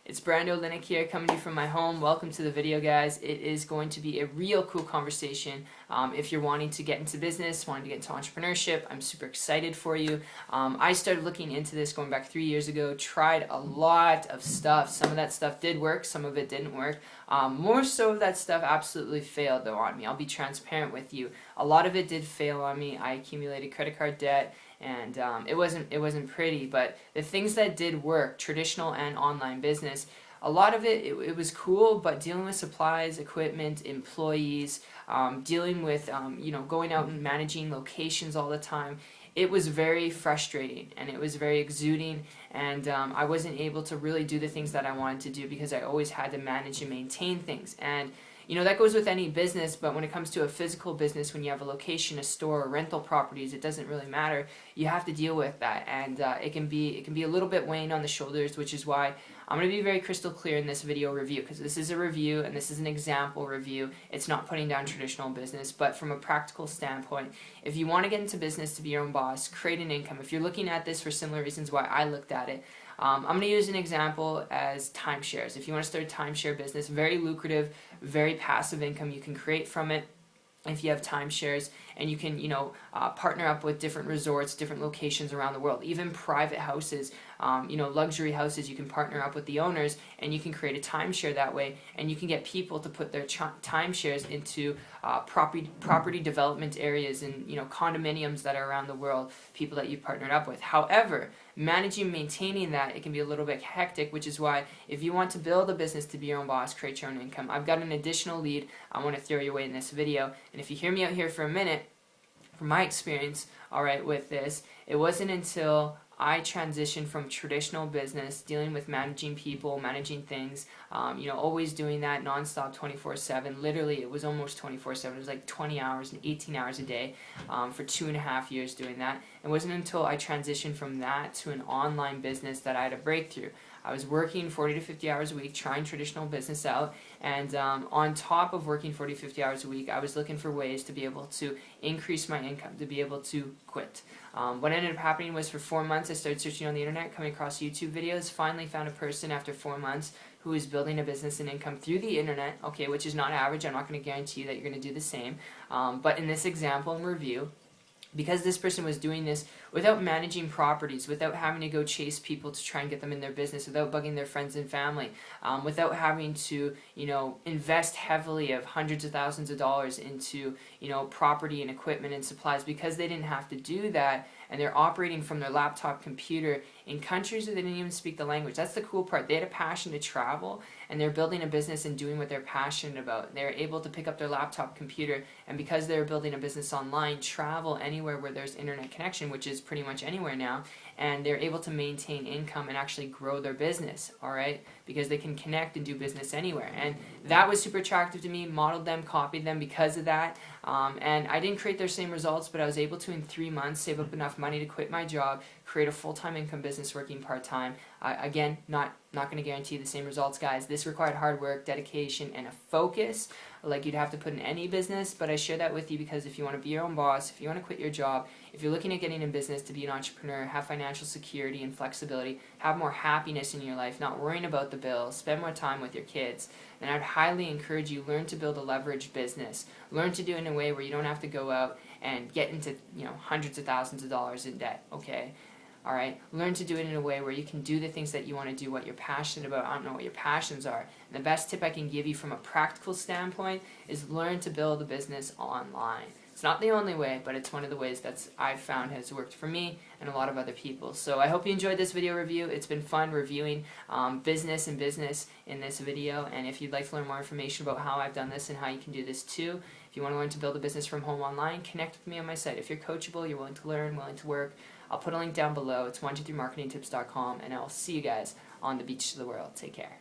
It's Brando Linick here, coming to you from my home. Welcome to the video, guys. It is going to be a real cool conversation. If you're wanting to get into business, wanting to get into entrepreneurship, I'm super excited for you. I started looking into this going back 3 years ago, tried a lot of stuff. Some of that stuff did work, some of it didn't work. More so of that stuff absolutely failed though on me. I'll be transparent with you. A lot of it did fail on me. I accumulated credit card debt, and it wasn't pretty, but the things that did work, traditional and online business, a lot of it was cool, but dealing with supplies, equipment, employees, dealing with going out and managing locations all the time, it was very frustrating and it was very exuding, and I wasn't able to really do the things that I wanted to do because I always had to manage and maintain things. And that goes with any business, but when it comes to a physical business, when you have a location, a store, or rental properties, it doesn't really matter. You have to deal with that, and it can be a little bit weighing on the shoulders, which is why I'm going to be very crystal clear in this video review, because this is a review and this is an example review. It's not putting down traditional business, but from a practical standpoint, if you want to get into business to be your own boss, create an income, if you're looking at this for similar reasons why I looked at it, I'm going to use an example as timeshares. If you want to start a timeshare business, very lucrative, very passive income you can create from it if you have timeshares, and you can partner up with different resorts, different locations around the world, even private houses, luxury houses. You can partner up with the owners and you can create a timeshare that way, and you can get people to put their timeshares into property development areas and condominiums that are around the world, people that you've partnered up with. However, managing, maintaining that, it can be a little bit hectic, which is why if you want to build a business to be your own boss, create your own income, I've got an additional lead I want to throw your way in this video. And if you hear me out here for a minute, from my experience, alright, with this, it wasn't until I transitioned from traditional business, dealing with managing people, managing things, always doing that nonstop 24/7. Literally, it was almost 24/7. It was like 20 hours and 18 hours a day for 2.5 years doing that. It wasn't until I transitioned from that to an online business that I had a breakthrough. I was working 40 to 50 hours a week, trying traditional business out, and on top of working 40 to 50 hours a week, I was looking for ways to be able to increase my income, to be able to quit. What ended up happening was, for 4 months, I started searching on the internet, coming across YouTube videos, finally found a person after 4 months who was building a business and income through the internet, okay, which is not average. I'm not going to guarantee you that you're going to do the same, but in this example and review, because this person was doing this without managing properties, without having to go chase people to try and get them in their business, without bugging their friends and family, without having to, invest heavily of hundreds of thousands of dollars into, property and equipment and supplies, because they didn't have to do that, and they're operating from their laptop computer in countries where they didn't even speak the language. That's the cool part. They had a passion to travel, and they're building a business and doing what they're passionate about. They're able to pick up their laptop computer, and because they're building a business online, travel anywhere where there's internet connection, which is pretty much anywhere now, and they're able to maintain income and actually grow their business, alright? Because they can connect and do business anywhere. And that was super attractive to me, modeled them, copied them because of that. And I didn't create their same results, but I was able to, in 3 months, save up enough money to quit my job, create a full-time income business working part-time. Again, not going to guarantee the same results, guys. This required hard work, dedication, and a focus like you'd have to put in any business, but I share that with you because if you want to be your own boss, if you want to quit your job, if you're looking at getting in business to be an entrepreneur, have financial security and flexibility, have more happiness in your life, not worrying about the bills, spend more time with your kids, then I'd highly encourage you, learn to build a leveraged business. Learn to do it in a way where you don't have to go out and get into hundreds of thousands of dollars in debt, okay? Alright, learn to do it in a way where you can do the things that you want to do, what you're passionate about. I don't know what your passions are. And the best tip I can give you from a practical standpoint is learn to build a business online. It's not the only way, but it's one of the ways that I've found has worked for me and a lot of other people. So I hope you enjoyed this video review. It's been fun reviewing business in this video, and if you'd like to learn more information about how I've done this and how you can do this too, if you want to learn to build a business from home online, connect with me on my site. If you're coachable, you're willing to learn, willing to work, I'll put a link down below. It's 123marketingtips.com, and I'll see you guys on the beach of the world. Take care.